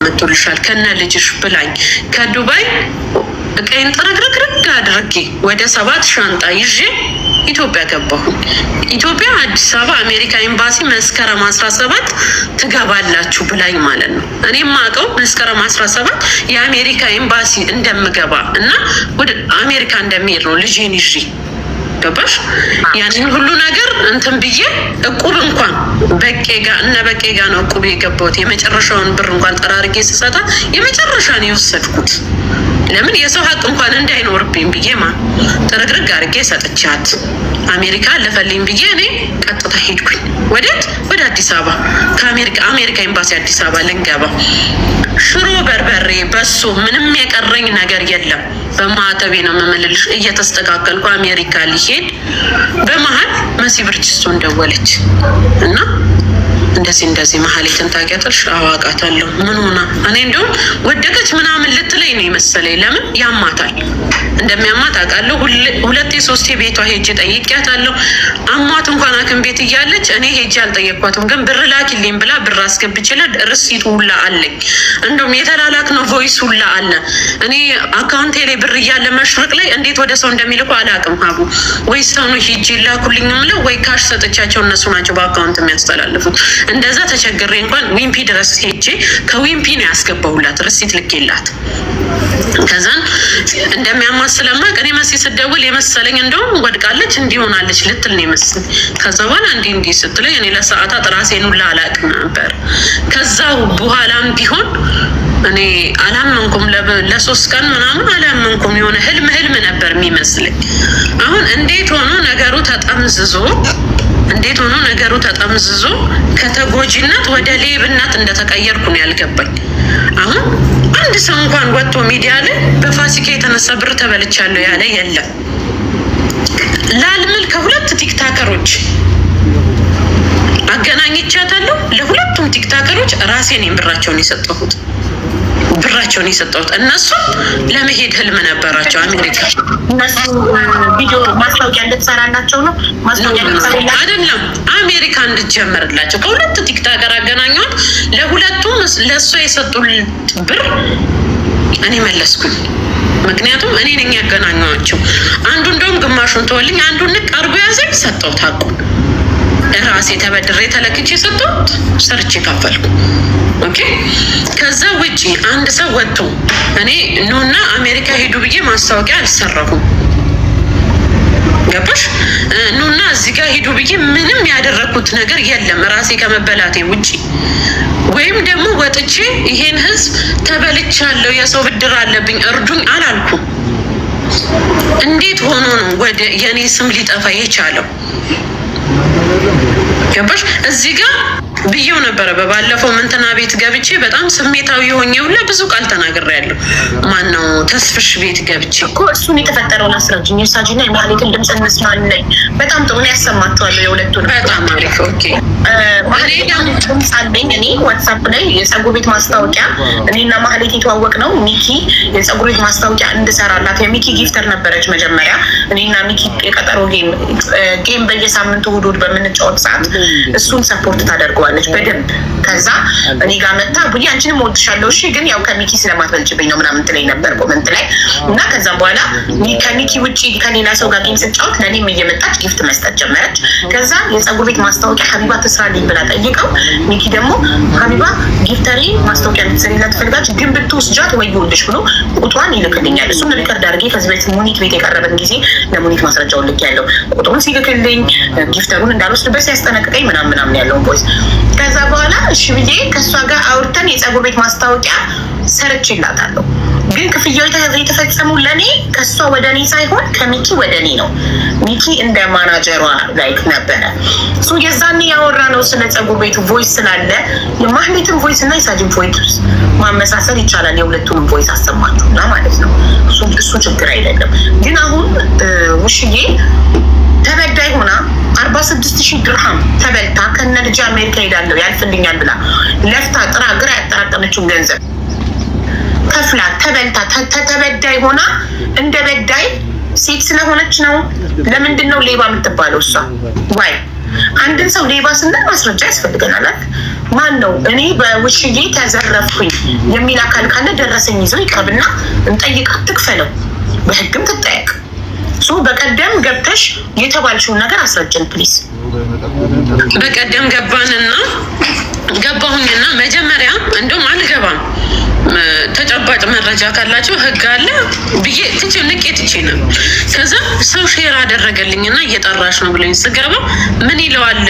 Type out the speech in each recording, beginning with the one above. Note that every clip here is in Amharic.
መጥቶልሻል ከነ ልጅሽ ብላኝ ከዱባይ እቀይን ጥርግርግርግ አድርጌ ወደ 7 ሻንጣ ይዤ ኢትዮጵያ ገባሁ። ኢትዮጵያ አዲስ አበባ አሜሪካ ኤምባሲ መስከረም 17 ትገባላችሁ ብላኝ ማለት ነው። እኔ ማቀው መስከረም 17 የአሜሪካ ኤምባሲ እንደምገባ እና ወደ አሜሪካ እንደሚሄድ ነው ልጄን ይዤ ገባሽ? ያንን ሁሉ ነገር እንትን ብዬ እቁብ እንኳን በቄ ጋ ነው እቁብ የገባሁት። የመጨረሻውን ብር እንኳን ጠራርጌ ስሰጣ የመጨረሻን የወሰድኩት ለምን የሰው ሀቅ እንኳን እንዳይኖርብኝ ብዬ ጥርግርግ አድርጌ ሰጥቻት አሜሪካ ለፈልኝ ብዬ እኔ ቀጥታ ሄድኩኝ። ወደ አዲስ አበባ አሜሪካ ኤምባሲ አዲስ አበባ ልንገባ ሽሮ በርበሬ በሶ ምንም የቀረኝ ነገር የለም። በማዕተቤ ነው የምምልልሽ። እየተስተካከልኩ አሜሪካ ሊሄድ በመሀል መሲ ብርጅስቶን ደወለች እና እንደዚህ መሀሌትን ታውቂያታለሽ? አዋቃታለሁ። ምን ሆና? እኔ እንደውም ወደቀች ምናምን ልትለኝ ነው የመሰለኝ። ለምን ያማታል እንደሚያማት አውቃለሁ። 2-3 ቤቷ ሄጄ ጠይቂያታለሁ። አሟት እንኳን ሐኪም ቤት እያለች እኔ ሄጄ አልጠየኳትም። ግን ብር ላኪልኝ ብላ ብር አስገብቼላት ርሲቱ ሁላ አለኝ። እንደውም የተላላክ ነው ቮይስ ሁላ አለ። እኔ አካውንቴ ላይ ብር እያለ መሽርቅ ላይ እንዴት ወደ ሰው እንደሚልኩ አላውቅም። ሀቡ ወይ ሰው ነው ሄጄ ላኩልኝ ምለው ወይ ካሽ ሰጥቻቸው እነሱ ናቸው በአካውንት የሚያስተላልፉት። እንደዛ ተቸግሬ እንኳን ዊምፒ ድረስ ሄጄ ከዊምፒ ነው ያስገባሁላት ርሲት ልኬላት። ከዛን እንደሚያማት ስለማቅ እኔ መሲ ስደውል የመሰለኝ እንደውም ወድቃለች እንዲሆናለች ልትል ነው የመሰለኝ። ከዛ በኋላ እንዲህ ስትለኝ እኔ ለሰዓታት ራሴን ሁላ አላውቅም ነበር። ከዛው በኋላም ቢሆን እኔ አላመንኩም። ለ3 ቀን ምናምን አላመንኩም። የሆነ ህልም ነበር የሚመስለኝ። አሁን እንዴት ሆኖ ነገሩ ተጠምዝዞ ከተጎጂነት ወደ ሌብነት እንደተቀየርኩ ነው ያልገባኝ። አሁን አንድ ሰው እንኳን ወጥቶ ሚዲያ ላይ በፋሲካ የተነሳ ብር ተበልቻለሁ ያለ የለም። ላልምል ከ2 ቲክታከሮች አገናኝቻታለሁ። ለ2ቱም ቲክታከሮች ራሴን ብራቸውን የሰጠሁት እነሱ ለመሄድ ህልም ነበራቸው። አሜሪካ እነሱ ቪዲዮ ማስታወቂያ እንድትሰራላቸው ነው አይደለም አሜሪካ እንድትጀምርላቸው ከ2 ቲክታከር አገናኘኋት። ለ2ቱም ለእሷ የሰጡት ብር እኔ መለስኩኝ። ምክንያቱም እኔ ነኝ ያገናኘኋቸው። አንዱ እንደውም ግማሹን ተወልኝ፣ አንዱን ንቅ አርጎ ያዘኝ ሰጠሁት። ሀቁን ራሴ ተበድሬ ተለክቼ ሰጠሁት፣ ሰርቼ ካፈልኩ። ኦኬ። ከዛ ውጪ አንድ ሰው ወጥቶ እኔ ኑና አሜሪካ ሄዱ ብዬ ማስታወቂያ አልሰራሁም። ገባሽ? ኑና እዚህ ጋር ሄዱ ብዬ ምንም ያደረኩት ነገር የለም ራሴ ከመበላቴ ውጪ። ወይም ደግሞ ወጥቼ ይሄን ህዝብ ተበልቻለሁ የሰው ብድር አለብኝ እርዱኝ አላልኩም። እንዴት ሆኖ ነው ወደ የኔ ስም ሊጠፋ የቻለው? ገባሽ? እዚህ ጋር ብዬው ነበረ በባለፈው እንትና ቤት ገብቼ በጣም ስሜታዊ ሆኜ ሁላ ብዙ ቃል ተናግሬያለሁ። ማነው ተስፍሽ ቤት ገብቼ እኮ እሱን የተፈጠረውን አስረጅኝ። የሳጂና የማህሌትን ድምፅ እንስማለኝ። በጣም ጥሩ ነው ያሰማቸዋለሁ የሁለቱን። በጣም አሪፍ። ኦኬ። ድምፅ አለኝ እኔ ዋትሳፕ ላይ የጸጉር ቤት ማስታወቂያ እኔና ማህሌት የተዋወቅ ነው። ሚኪ የጸጉር ቤት ማስታወቂያ እንድሰራላት የሚኪ ጊፍተር ነበረች መጀመሪያ። እኔና ሚኪ የቀጠሮ ጌም በየሳምንቱ እሑድ በምንጫወት ሰዓት እሱን ሰፖርት ታደርገዋለች በደንብ። ከዛ እኔ ጋር መታ ቡያ አንቺንም እወድሻለሁ እሺ ግን ያው ከሚኪ ስለማትበልጭብኝ ነው ምናምን ትለኝ ነበር ኮመንት ላይ። እና ከዛም በኋላ ከሚኪ ውጪ ከሌላ ሰው ጋር ጌም ስጫወት ለእኔም እየመጣች ጊፍት መስጠት ጀመረች። ከዛ የጸጉር ቤት ማስታወቂያ ሀቢባ ትስራልኝ ብላ ጠይቀው ሚኪ ደግሞ ሀቢባ ጊፍተሪ ማስታወቂያ ልትሰሪላት ትፈልጋለች ግን ብትወስጃት ወይ ይወልድሽ ብሎ ቁጥሯን ይልክልኛል። እሱን ሪከርድ አድርጌ ከዚህ ቤት ሙኒት ቤት የቀረበን ጊዜ ለሙኒት ማስረጃውን ልክ ያለው ቁጥሩን ሲልክልኝ ጊፍተሩን እንዳልወስድበት ሲያስጠነቅቀኝ ምናምን ያለውን ቮይስ። ከዛ በኋላ እሺ ብዬ ከእሷ ጋር አውርተን የጸጉር ቤት ማስታወቂያ ሰርቼላታለሁ። ግን ክፍያው የተፈጸሙ ለእኔ ከእሷ ወደ እኔ ሳይሆን ከሚኪ ወደ እኔ ነው። ሚኪ እንደ ማናጀሯ ላይክ ነበረ። የዛኔ ያወራ ነው ስለ ጸጉር ቤቱ ቮይስ ስላለ የማህሌትን ቮይስ እና የሳጅን ቮይስ ማመሳሰል ይቻላል። የሁለቱንም ቮይስ አሰማችሁና ማለት ነው። እሱ ችግር አይደለም። ግን አሁን ውሽዬ ተበዳይ ሆና 46,000 ድርሃም ተበልታ ከነ ልጅ አሜሪካ ሄዳለሁ ያልፍልኛል ብላ ለፍታ ጥራ ግራ ያጠራቀመችውን ገንዘብ ከፍላ ተበልታ ተበዳይ ሆና እንደ በዳይ ሴት ስለሆነች ነው። ለምንድን ነው ሌባ የምትባለው እሷ? ዋይ አንድን ሰው ሌባ ስንል ማስረጃ ያስፈልገናል። ማን ነው እኔ በውሽዬ ተዘረፍኩኝ የሚል አካል ካለ ደረሰኝ ይዞ ይቅርብና እንጠይቃት፣ ትክፈለው፣ በህግም ትጠየቅ። በቀደም ገብተሽ የተባልሽውን ነገር አስረጅን ፕሊዝ። በቀደም ገባሁኝና መጀመሪያ እንደውም አልገባም ተጨባጭ መረጃ ካላቸው ህግ አለ ብዬ ንቄ ትቼ ነው። ከዛ ሰው ሼር አደረገልኝና እየጠራሽ ነው ብለኝ ስገባ ምን ይለዋል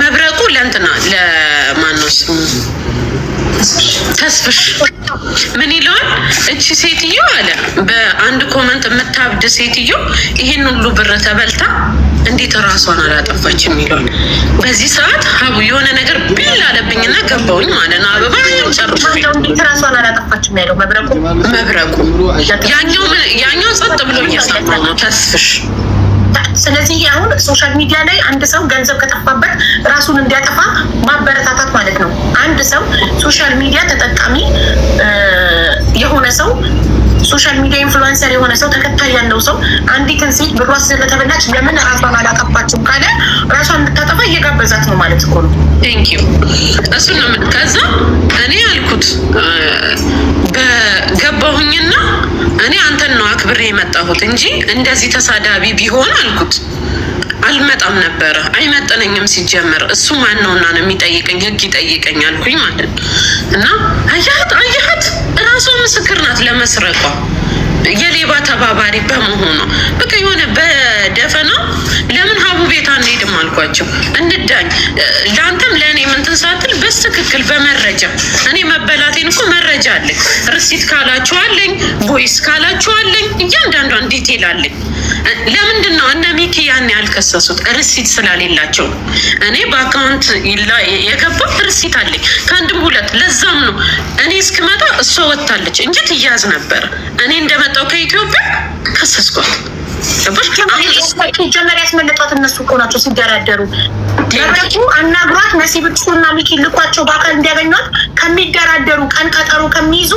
መብረቁ ለእንትና ለማነው ስሙ ተስፍሽ ምን ይለዋል እቺ ሴትዮ አለ በአንድ ኮመንት የምታብድ ሴትዮ ይሄን ሁሉ ብር ተበልታ እንዴት ራሷን አላጠፋችም ይለዋል። በዚህ ሰዓት ሀቡ የሆነ ነገር ቢል አለብኝና ገባሁኝ ማለት ነው። አበባ ጨርሱ እንዴት ራሷን አላጠፋችም ያለው መብረቁ ያኛው ጸጥ ብሎ እየሰማ ነው ተስፍሽ። ስለዚህ አሁን ሶሻል ሚዲያ ላይ አንድ ሰው ገንዘብ ከጠፋበት ራሱን እንዲያጠፋ ማበረታታት ማለት ነው። አንድ ሰው ሶሻል ሚዲያ ተጠቃሚ የሆነ ሰው ሶሻል ሚዲያ ኢንፍሉዌንሰር የሆነ ሰው ተከታይ ያለው ሰው አንዲትን ሴት ብሯ ስለተበላች ለምን ራሷን አላጠፋችም ካለ ራሷን እንድታጠፋ እየጋበዛት ነው ማለት እኮ ነው። ቴንክ ዩ እሱ ነው። ከዛ እኔ ያልኩት በገባሁኝና እኔ አንተን ነው አክብሬ የመጣሁት እንጂ እንደዚህ ተሳዳቢ ቢሆን አልኩት አልመጣም ነበረ። አይመጠነኝም ሲጀመር እሱ ማን ነውና ነው የሚጠይቀኝ? ህግ ይጠይቀኝ አልኩኝ ማለት ነው። እና አያት ራሷ ምስክር ናት ለመስረቋ የሌባ ተባባሪ በመሆኗ በቃ የሆነ በደፈና ለምን ሀቡ ቤት አንሄድም አልኳቸው። እንዳኝ ለአንተም ለእኔ ምንትን ሳትል በትክክል በመረጃ እኔ መበላቴን እኮ መረጃ አለኝ። ርሲት ካላችሁ አለኝ፣ ቮይስ ካላችሁ አለኝ፣ እያንዳንዷን ዲቴል አለኝ። ለምንድን ነው እነ ሚኪ ያን ያልከሰሱት? ርሲት ስላሌላቸው። እኔ በአካውንት የገባ ርሲት አለኝ ከአንድም ሁለት። ለዛም ነው እኔ እስክመጣ እሷ ወጥታለች እንጂ ትያዝ ነበር። እኔ እንደመጣው ከኢትዮጵያ ከሰስኳት። ጀመር ያስመለጧት እነሱ እኮ ናቸው ሲደራደሩ። መብረቁ አናግሯት ነሲብና ሚኪ ልኳቸው በአካል እንዲያገኟት ከሚደራደሩ ቀን ቀጠሮ ከሚይዙ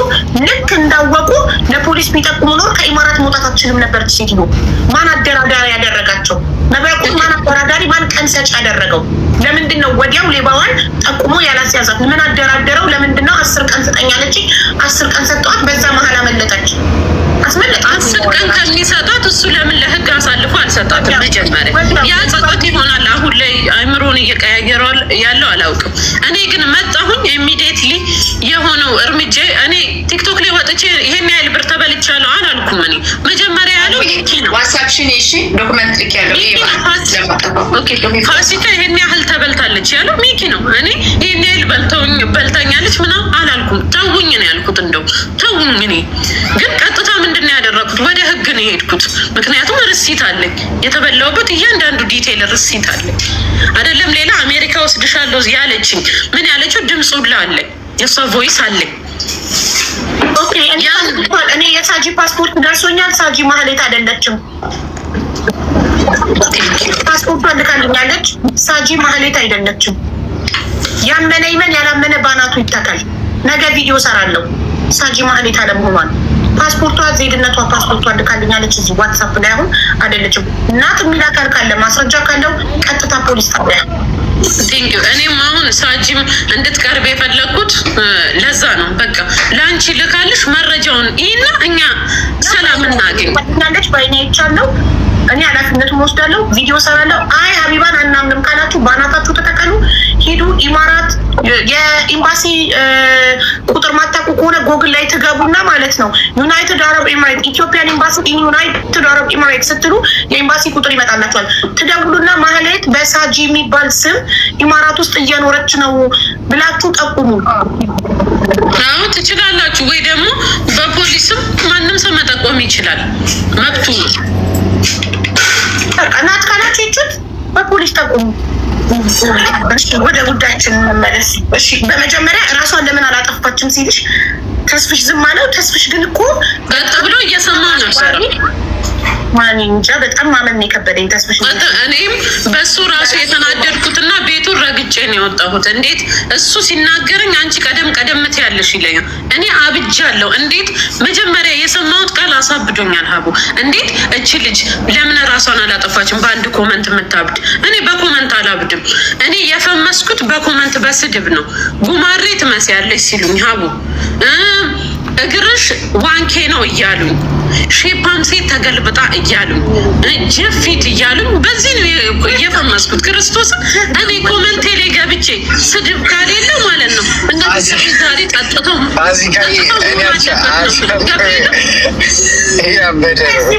ልክ እንዳወቁ ለፖሊስ ቢጠቁሙ ኖር ከኢማራት መውጣት አትችልም ነበር። ሴትዮ ማን አደራዳሪ ያደረጋቸው? መብረቁ ማን አደራዳሪ ማን ቀን ሰጭ ያደረገው? ለምንድን ነው ወዲያው ሌባዋን ጠቁሞ ያላስያዛት? ምን አደራደረው? ለምንድን ነው 10 ቀን ስጠኛለች? 10 ቀን ሰጠዋት። በዛ መሀል አመለጠች። 10 ቀን ከሚሰጣት እሱ ለምን ለህግ አሳልፎ አልሰጣትም? መጀመሪያ ያ ጸጸት ይሆናል። አሁን ላይ አይምሮን እየቀያየረ ያለው አላውቅም። እኔ ግን መጣሁኝ ኢሚዲየትሊ የሆነው እርምጃ እኔ ቲክቶክ ላይ ወጥቼ ይሄን ያህል ብር ተበልቻለሁ አላልኩም። እኔ መጀመሪያ ያለው ሚኪ ነው። ዋትስአፕሽን እሺ ዶክመንት ልክ ያለው ፋሲካ ይሄን ያህል ተበልታለች ያለው ሚኪ ነው። እኔ ይሄን ያህል በልታኛለች ምናምን አላልኩም። ተውኝ ነው ያልኩት። እንደው ተውኝ። እኔ ግን ቀጥታ ምንድን ነው ያደረኩት? ወደ ህግ ነው የሄድኩት። ምክንያቱም ርሲት አለኝ የተበላውበት እያንዳንዱ ዲቴይል ርሲት አለኝ። አይደለም ሌላ አሜሪካ ወስድሻለሁ ያለችኝ ምን ያለችው ድምፁ ሁላ አለኝ። የሷ ቮይስ አለኝ። ኦኬ እኔ የሳጂ ፓስፖርት ደርሶኛል። ሳጂ ማህሌት አይደለችም። ፓስፖርቷ ልካልኛለች። ሳጂ ማህሌት አይደለችም። ያመነ ይመን ያላመነ ባናቱ ይተካል። ነገ ቪዲዮ ሰራለሁ ሳጂ ማህሌት አለመሆኗን። ፓስፖርቷ ዜግነቷ ፓስፖርቷ ልካልኛለች። እዚህ ዋትሳፕ ላይ አሁን አይደለችም። እናት የሚል አካል ካለ ማስረጃ ካለው ቀጥታ ፖሊስ ጣቢያ። እኔም አሁን ሳጂም እንድትቀርብ የፈለግኩት ለዛ ነው። በቃ ለአንቺ ልካልሽ መረጃውን ይህና እኛ ሰላም እናገኝ ያለች በአይኔ አይቻለሁ። እኔ ኃላፊነቱን ወስዳለሁ። ቪዲዮ ሰራለሁ። አይ ሀቢባን አናምንም ካላችሁ ባናታችሁ ተጠቀሉ። ሂዱ ኢማራት የኤምባሲ ቁጥር ማታውቁ ከሆነ ጎግል ላይ ትገቡና ማለት ነው ዩናይትድ አረብ ኤሚሬት ኢትዮጵያን ኤምባሲ ዩናይትድ አረብ ኤሚሬት ስትሉ የኤምባሲ ቁጥር ይመጣላችኋል። ትደውሉና ማህሌት በሳጂ የሚባል ስም ኢማራት ውስጥ እየኖረች ነው ብላችሁ ጠቁሙ። አዎ ትችላላችሁ። ወይ ደግሞ በፖሊስም ማንም ሰው መጠቆም ይችላል፣ መብቱ ነው። እናት ካላችሁ ይቹት በፖሊስ ጠቁሙ። ወደ ጉዳያችን መመለስ። እሺ በመጀመሪያ እራሷን ለምን አላጠፋችም ሲልሽ ተስፍሽ ዝም አለው። ተስፍሽ ግን እኮ ቀጥ ብሎ እየሰማ ነበር። ማን እንጃ በጣም ማመን የከበደኝ ተስፍሽ። እኔም በሱ ራሱ የተናደድኩትና ቤቱን ረግጬ ነው የወጣሁት። እንዴት እሱ ሲናገረኝ አንቺ ቀደም ትያለሽ ይለኛል። እኔ አብጃለሁ። እንዴት መጀመሪያ የሰማሁት ቃል አሳብዶኛል። ሀቡ እንዴት እቺ ልጅ ለምን ራሷን አላጠፋችም? በአንድ ኮመንት የምታብድ እኔ በኮመንት አላብድም። እኔ የፈመስኩት በኮመንት በስድብ ነው። ጉማሬ ትመስያለች ሲሉኝ ሀቡ እግርሽ ዋንኬ ነው እያሉኝ ሼፓም ሴት ተገልብጣ እያሉኝ ጀፊት እያሉኝ በዚህ ነው እየፈመስኩት ክርስቶስን። እኔ ኮመንቴ ላይ ገብቼ ስድብ ካሌለ ማለት ነው እነዚህ ዛሬ ጠጥተው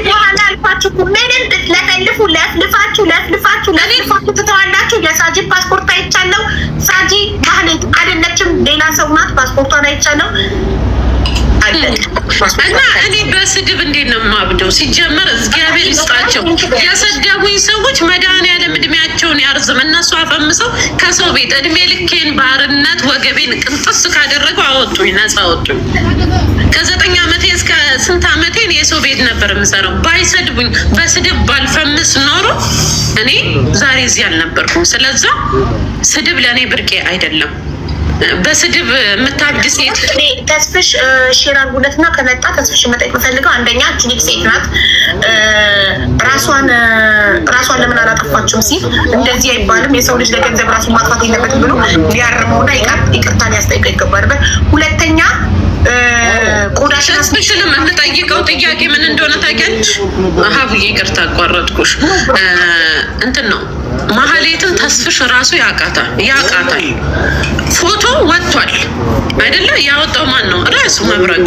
በኋላ አልፋችሁ ምንም ብትለፈልፉ ለፍልፋችሁ ትተዋላችሁ። የሳጂ ፓስፖርት አይቻለው። ሳጂ ማህሌት አይደለችም ሌላ ሰው ናት። ፓስፖርቷን አይቻለው እና እኔ በስድብ እንዴት ነው የማብደው? ሲጀመር እግዚአብሔር ይስጣቸው የሰደቡኝ ሰዎች መድኃኒዓለም እድሜያቸውን ያርዝም። እነሱ አፈምሰው ከሰው ቤት እድሜ ልኬን ባርነት ወገቤን ቅንጥስ ካደረገው አወጡኝ፣ ነፃ አወጡኝ። ከ9 ዓመቴ እስከ ስንት ዓመቴን የሰው ቤት ነበር የምሰራው። ባይሰድቡኝ በስድብ ባልፈምስ ኖሮ እኔ ዛሬ እዚህ አልነበርኩም። ስለዛ ስድብ ለእኔ ብርቄ አይደለም። በስድብ የምታብድ ሴት ተስፍሽ ሼር አድርጉለትና ከመጣ ተስፍሽ መጠየቅ የምፈልገው አንደኛ ትልቅ ሴት ናት። ራሷን ለምን አላጠፋችም ሲል እንደዚህ አይባልም። የሰው ልጅ ለገንዘብ ራሱን ማጥፋት የለበትም ብሎ ሊያርመውና ይቅርታ ሊያስጠይቀው ይገባል። ሁለተኛ ተስፍሽንም የምጠይቀው ጥያቄ ምን እንደሆነ ታውቂያለሽ? ሀቡዬ ይቅርታ አቋረጥኩሽ። እንትን ነው ማህሌትን ተስፍሽ ራሱ ያውቃታል። ፎቶ ወጥቷል አይደለ? ያወጣው ማን ነው? ራሱ መብረቁ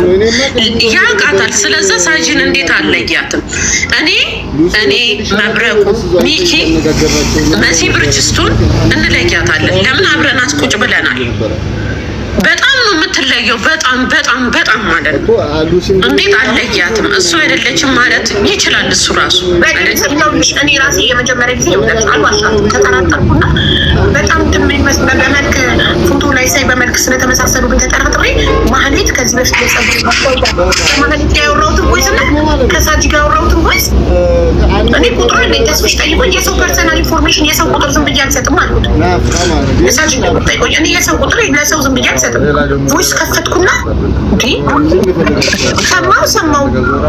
ያውቃታል። ስለዛ ሳጂን እንዴት አለያትም? እኔ መብረቁ፣ ሚኪ፣ መሲ ብርጅስቶን እንለያታለን። ለምን አብረናት ቁጭ ብለናል። በጣም ነው የምትለየው። በጣም ማለት ነው። እንዴት አለያትም? እሱ አይደለችም ማለት ይችላል። እሱ ራሱ እኔ ራሴ የመጀመሪያ ጊዜ ተጠራጠርኩና በጣም በመልክ ፎቶ ላይ ሳይ በመልክ ስለተመሳሰሉ ተጠራጥሬ ማህሌት ከዚህ በፊት ማህሌት ጋር ያወራሁትን ቮይስ እና ከሳጂ ጋር ያወራሁትን ቮይስ እኔ ቁጥሩ ተስፍሽ ጠይቆኝ የሰው ፐርሰናል ኢንፎርሜሽን የሰው ቁጥር ዝም ብዬ አልሰጥም አልኩት። ሳጂ ጠይቆኝ እኔ የሰው ቁጥር ለሰው ዝም ብዬ አልሰጥም። ቮይስ ከፈትኩና ሰማው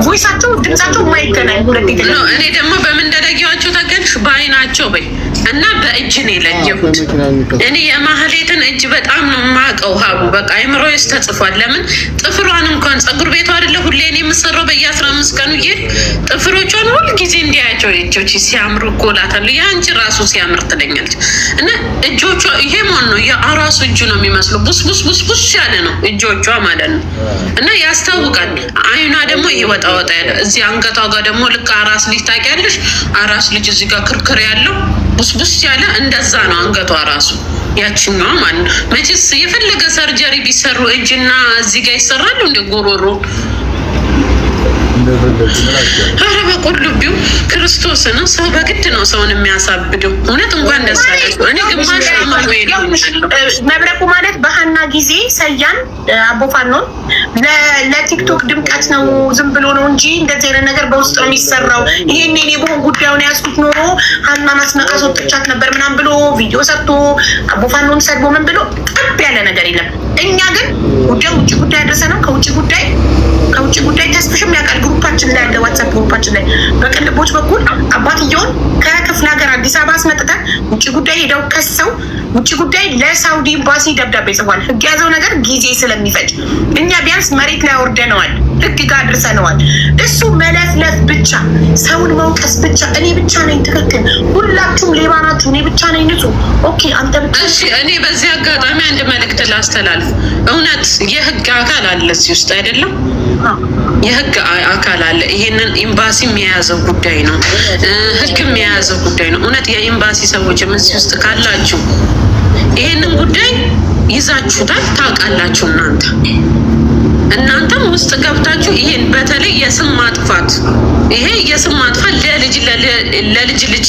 ቮይሳቸው ድምጻቸው የማይገናኝ ሁለት ነው። እኔ ደግሞ በምን እንደለየኋቸው ታውቂያለሽ? በአይናቸው በይ እና በእጅ ነው የለየሁት። እኔ የማህሌትን እጅ በጣም ነው የማውቀው ሀቡ። በቃ አይምሮዬ ውስጥ ተጽፏል። ለምን ጥፍሯን እንኳን ፀጉር ቤቷ አይደለ ሁሌ እኔ የምሰራው በየ15 ቀኑ ጥፍሮቿን ሁል ጊዜ እንዲያቸው እጆች ሲያምሩ እኮ እላታለሁ። የአንቺ ራሱ ሲያምር ትለኛለች። እና እጆቿ ይሄ ማን ነው የአራሱ እጁ ነው የሚመስለው። ቡስ ያለ ነው እጆቿ ማለት ነው። እና ያስታውቃል። አይኗ ደግሞ ይወጣ ያለ እዚህ አንገቷ ጋር ደግሞ ልክ አራስ ልጅ ታውቂያለሽ? አራስ ልጅ እዚህ ጋር ክርክር ያለው ቡስ ያለ እንደዛ ነው አንገቷ ራሱ ያችኛዋ ማለት ነው። መቼስ የፈለገ ሰርጀሪ ቢሰሩ እጅና እዚህ ጋር ይሰራሉ እንደ ጎሮሮ ኧረ በቁልቢው ክርስቶስን ሰው በግድ ነው ሰውን የሚያሳብደው። እውነት እንኳን ደስ አላችሁ። እኔ ግማሽ መብረቁ ማለት በሀና ጊዜ ሰያን አቦፋኖን ለቲክቶክ ድምቀት ነው ዝም ብሎ ነው እንጂ እንደዚህ አይነት ነገር በውስጥ ነው የሚሰራው። ይሄን እኔ በሆን ጉዳዩን ያስኩት ኖሮ ሀና ማስነቃስ ወጥቻት ነበር ምናምን ብሎ ቪዲዮ ሰርቶ አቦፋኖን ሰድቦ ምን ብሎ ጠብ ያለ ነገር የለም። እኛ ግን ጉዳዩ ውጭ ጉዳይ አድርሰ ነው ከውጭ ጉዳይ ተስፍሽም ያውቃል። ግሩፓችን ላይ ያለ ዋትሳፕ ግሩፓችን ላይ በቅልቦች በኩል አባትየውን ከክፍለ ሀገር አዲስ አበባ አስመጥተን ውጭ ጉዳይ ሄደው ከሰው ውጭ ጉዳይ ለሳውዲ ኤምባሲ ደብዳቤ ጽፏል። ህግ ያዘው ነገር ጊዜ ስለሚፈጅ እኛ ቢያንስ መሬት ላይ አውርደነዋል፣ ህግ ጋር አድርሰነዋል። እሱ መለፍለፍ ብቻ፣ ሰውን መውቀስ ብቻ። እኔ ብቻ ነኝ ትክክል፣ ሁላችሁም ሌባ ናችሁ፣ እኔ ብቻ ነኝ ንጹህ። ኦኬ አንተ ብቻ። እሺ እኔ በዚህ አጋጣሚ አንድ መልእክት ላስተላልፍ። እውነት የህግ አካል አለ እዚህ ውስጥ አይደለም? የህግ አካል አለ። ይሄንን ኤምባሲ የያዘው ጉዳይ ነው፣ ህግ የያዘው ጉዳይ ነው። እውነት የኤምባሲ ሰዎችም እዚህ ውስጥ ካላችሁ ይሄንን ጉዳይ ይዛችሁታል፣ ታውቃላችሁ። እናንተም ውስጥ ገብታችሁ ይሄን በተለይ የስም ማጥፋት ለልጅ ልጅ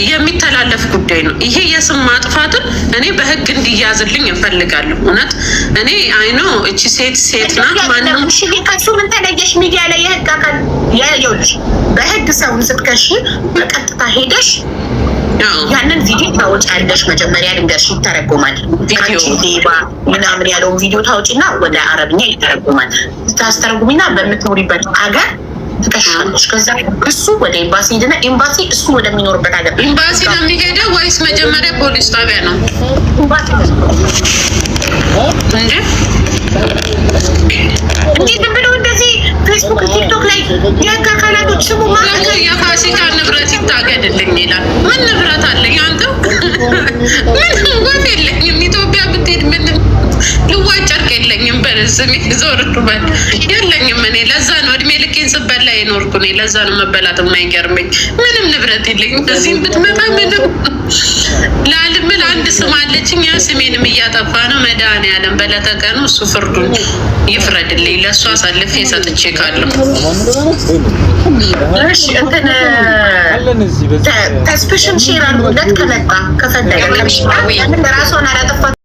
የሚተላለፍ ጉዳይ ነው። ይሄ የስም ማጥፋትን እኔ በህግ እንዲያዝልኝ እፈልጋለሁ። እውነት እኔ አይኖ እቺ ሴት ናት። ማንም ከሱ ምን ተለየሽ? ሚዲያ ላይ የህግ አካል ያየውልሽ በህግ ሰውን ስትከሺ በቀጥታ ሄደሽ ያንን ቪዲዮ ታወጫለሽ። መጀመሪያ ልንገርሽ ይተረጎማል። ቪዲዮ ዴባ ምናምን ያለውን ቪዲዮ ታወጪና ወደ አረብኛ ይተረጎማል። ታስተረጉሚና በምትኖሪበት አገር ትከሻለሽ። ከዛ እሱ ወደ ኤምባሲ ሄድና ኤምባሲ እሱ ወደሚኖርበት ሀገር ኤምባሲ ነው የሚሄደው ወይስ መጀመሪያ ፖሊስ ጣቢያ ነው? እንዴ እንዴት ብሎ እንደዚህ ፌስቡክ፣ ቲክቶክ ላይ የህግ አካላቶች ስሙ ማለት የፋሲካ ንብረት ይታገድልኝ ይላል። ምን ንብረት አለኝ አንተ? ምን ወፍ የለኝም። ኢትዮጵያ ብትሄድ ምንም ልዋጭ ጨርቅ የለኝም። በስሜ ዞር በል የለኝም። እኔ ለዛ ነው እድሜ ልኬን ስበላ የኖርኩ። እኔ ለዛ ነው መበላት የማይገርመኝ። ምንም ንብረት የለኝም። በዚህም ብትመጣ ምንም ላልምል አንድ ስም አለችኝ። ያ ስሜንም እያጠፋ ነው። መድኃኒዓለም በለተቀኑ እሱ ፍርዱን ይፍረድልኝ። ለእሱ አሳልፌ ሰጥቼ ካለሁ ተስፕሽን ሼር አድርጉለት ከመጣ ከፈለገ ራሷን አላጠፋ